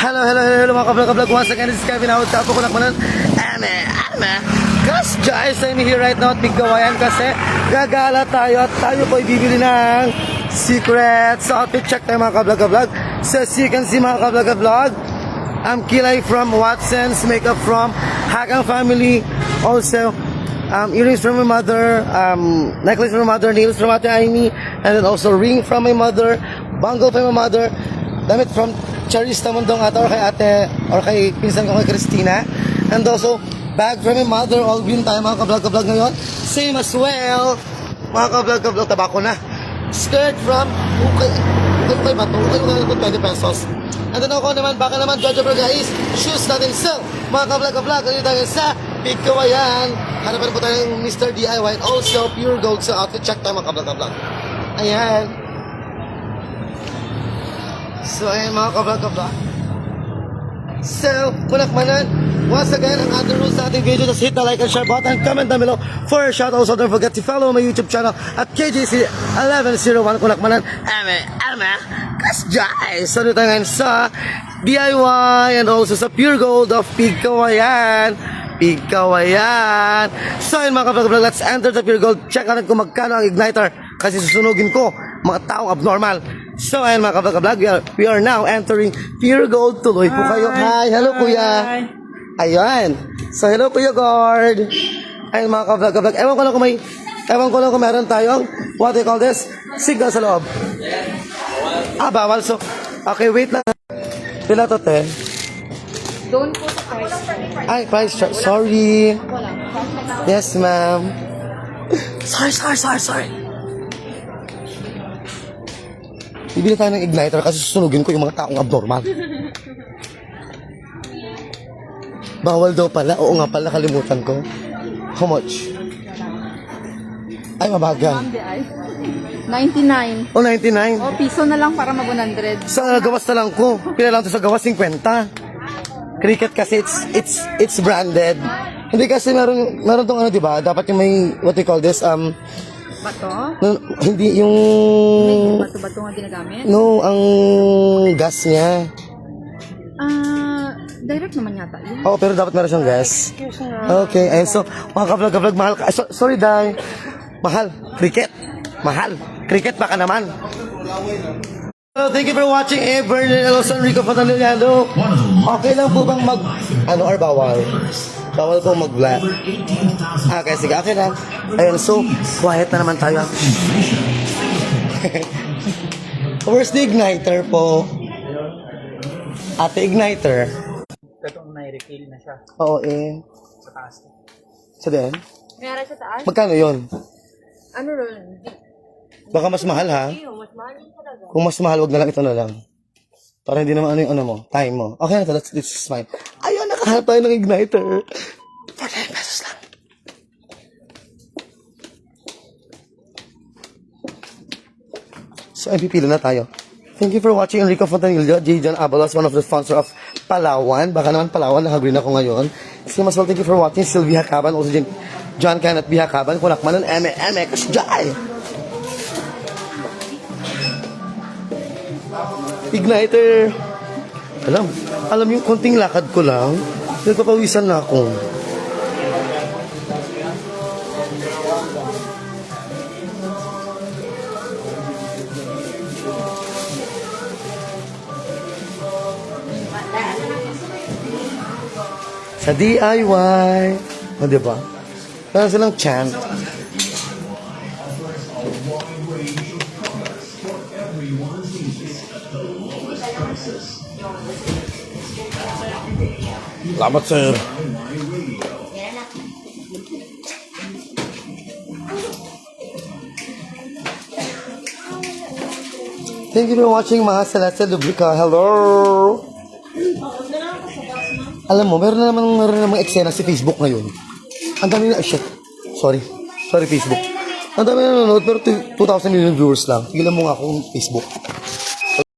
Hello mga kablog. Once again, this is Kevin Howard. Tapo ko nakmanan. Guys, guys, I'm here right now at Bigkawayan kasi gagala tayo at tayo po ibibili ng secrets. So, outfit check tayo mga kablog. So, as you can see mga kablog, I'm Kilay from Watson's, makeup from Hagang family. Also, earrings from my mother, necklace from my mother, nails from Ate Aimee, and then also ring from my mother, bangle from my mother, damit from Charis Tamundong ata or kay ate or kay pinsan ko kay Christina, and also bag from my mother. All green tayo mga kablog ngayon, same as well mga kablog, tabako na. Skirt from ukay ba ito? Ukay 20 pesos. And then ako naman, baka naman Jojo guys, shoes natin. So mga kablog, ganito tayo sa Bigkawayan. Hanapan po tayo ng Mr. DIY and also Pure Gold sa outfit check tayo mga kablog. Ayan. So, ayan mga kablog. So, kunakmanan, once again, ang other rules sa ating video, just hit the like and share button, comment down below for a shout. Also, don't forget to follow my YouTube channel at KJC1101. Kunakmanan, kas guys! So, dito ngayon sa DIY and also sa Pure Gold of Bigkawayan. So, ayun mga kablog, let's enter the Pure Gold. Check natin kung magkano ang igniter kasi susunugin ko mga taong abnormal. So, ayun mga kablog, we are now entering Pure Gold. Tuloy po kayo. Hi, hello kuya. Ayan. So, hello kuya guard. Ayun mga kablog, ewan ko lang kung meron tayong, what do you call this? Signal sa loob. Bawal. So, okay, wait lang. Pila to, te? Doon po sa price. Ay, price chart. Sorry. Yes, ma'am. Sorry. Bibili tayo ng igniter kasi susunugin ko yung mga taong abnormal. Bawal daw pala. Oo nga pala, kalimutan ko. How much? Ay, mabagal. 99. Oh, 99. O, piso na lang para mag-100. Sa gawas na lang ko. Pila lang to sa gawas, 50. Cricket kasi it's branded. Hindi kasi meron tong ano, 'di ba? Dapat yung may what we call this Bato? hindi yung Bato-bato nga ginagamit? no, ang gas niya. Direct naman yata yun. Oo, pero dapat meron siyang gas. Okay, ayun. So, mga kablog, mahal ka. Sorry, Day. Mahal. Cricket. Mahal. Cricket baka naman. So, thank you for watching Bernard Eloso Enrico Fontanillado. Okay lang po bang or bawal? Bawal po mag-vlog. Okay, sige, okay lang. Ayun, so, quiet na naman tayo. Where's the igniter po? Ate, igniter. Itong may refill na siya Oo, sa taas. So then, Meron sa taas? magkano yun? Ano ron? Baka mas mahal ha? Mas mahal yun talaga. Kung mas mahal, wag na lang ito na lang. Para hindi naman ano yung ano mo, time mo. Okay na to, this is fine. Ayun, nakahanap tayo ng igniter. 49 pesos lang. So, pipila na tayo. Thank you for watching Enrico Fontanillo, J. John Abalos, one of the sponsor of Palawan. Baka naman Palawan, nakagreen ako ngayon. So, mas well, thank you for watching Sylvia Caban, also John Kenneth Biha Caban, kunakmanan, kasjay. Igniter. Alam yung konting lakad ko lang, nagpapawisan na ako. Sa DIY. O, diba? Meron silang chant. Salamat, sir. Thank you for watching mga Celeste Lubrica. Hello! Alam mo, meron namang eksena si Facebook ngayon. Ang dami na, shit. Sorry Facebook. Ang dami na nanonood, pero 2,000 million viewers lang. Tigilan mo nga akong Facebook.